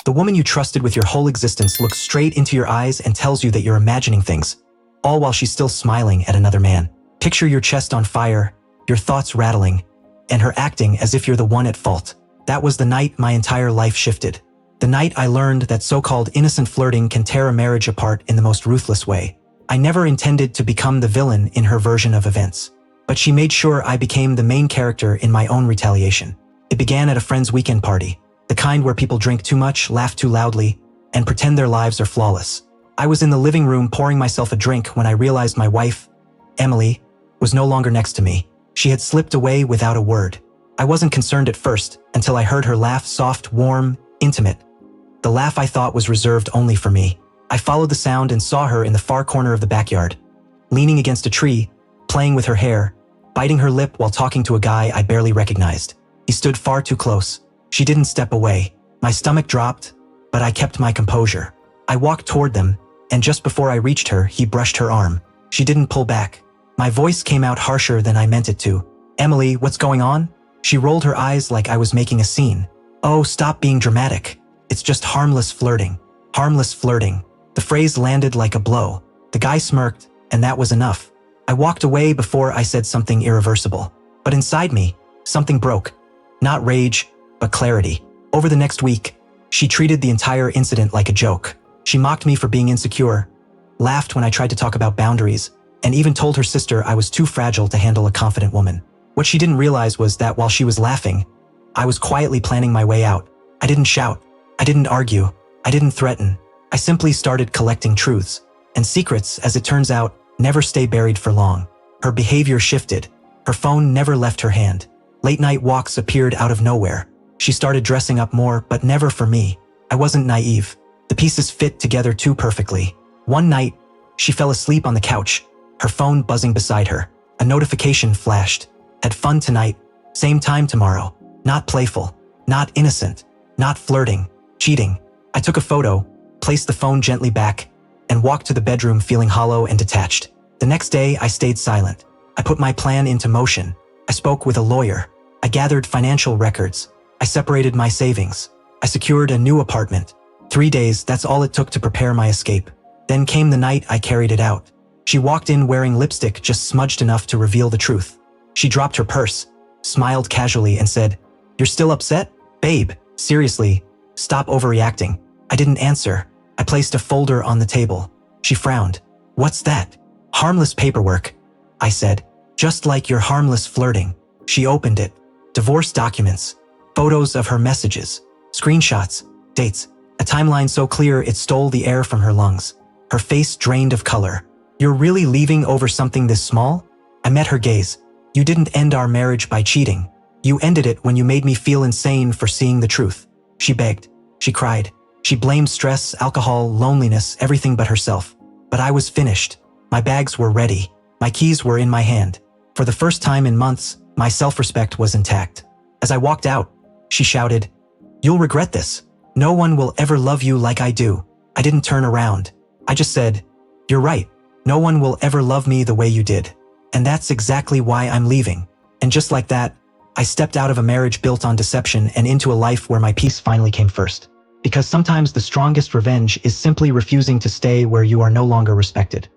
The woman you trusted with your whole existence looks straight into your eyes and tells you that you're imagining things, all while she's still smiling at another man. Picture your chest on fire, your thoughts rattling, and her acting as if you're the one at fault. That was the night my entire life shifted. The night I learned that so-called innocent flirting can tear a marriage apart in the most ruthless way. I never intended to become the villain in her version of events, but she made sure I became the main character in my own retaliation. It began at a friend's weekend party, the kind where people drink too much, laugh too loudly, and pretend their lives are flawless. I was in the living room pouring myself a drink when I realized my wife, Emily, was no longer next to me. She had slipped away without a word. I wasn't concerned at first until I heard her laugh, soft, warm, intimate. The laugh I thought was reserved only for me. I followed the sound and saw her in the far corner of the backyard, leaning against a tree, playing with her hair, biting her lip while talking to a guy I barely recognized. He stood far too close. She didn't step away. My stomach dropped, but I kept my composure. I walked toward them, and just before I reached her, he brushed her arm. She didn't pull back. My voice came out harsher than I meant it to. "Emily, what's going on?" She rolled her eyes like I was making a scene. "Oh, stop being dramatic. It's just harmless flirting." Harmless flirting. The phrase landed like a blow. The guy smirked, and that was enough. I walked away before I said something irreversible. But inside me, something broke. Not rage, but clarity. Over the next week, she treated the entire incident like a joke. She mocked me for being insecure, laughed when I tried to talk about boundaries, and even told her sister I was too fragile to handle a confident woman. What she didn't realize was that while she was laughing, I was quietly planning my way out. I didn't shout. I didn't argue. I didn't threaten. I simply started collecting truths. And secrets, as it turns out, never stay buried for long. Her behavior shifted. Her phone never left her hand. Late-night walks appeared out of nowhere. She started dressing up more, but never for me. I wasn't naive. The pieces fit together too perfectly. One night, she fell asleep on the couch, her phone buzzing beside her. A notification flashed. "Had fun tonight. Same time tomorrow." Not playful. Not innocent. Not flirting. Cheating. I took a photo, placed the phone gently back, and walked to the bedroom feeling hollow and detached. The next day, I stayed silent. I put my plan into motion. I spoke with a lawyer. I gathered financial records. I separated my savings. I secured a new apartment. 3 days, that's all it took to prepare my escape. Then came the night I carried it out. She walked in wearing lipstick just smudged enough to reveal the truth. She dropped her purse, smiled casually, and said, "You're still upset? Babe, seriously, stop overreacting." I didn't answer. I placed a folder on the table. She frowned. "What's that?" "Harmless paperwork," I said. "Just like your harmless flirting." She opened it. Divorce documents, photos of her messages, screenshots, dates, a timeline so clear it stole the air from her lungs. Her face drained of color. "You're really leaving over something this small?" I met her gaze. "You didn't end our marriage by cheating. You ended it when you made me feel insane for seeing the truth." She begged. She cried. She blamed stress, alcohol, loneliness, everything but herself. But I was finished. My bags were ready. My keys were in my hand. For the first time in months, my self-respect was intact. As I walked out, she shouted, "You'll regret this. No one will ever love you like I do." I didn't turn around. I just said, "You're right. No one will ever love me the way you did. And that's exactly why I'm leaving." And just like that, I stepped out of a marriage built on deception and into a life where my peace finally came first. Because sometimes the strongest revenge is simply refusing to stay where you are no longer respected.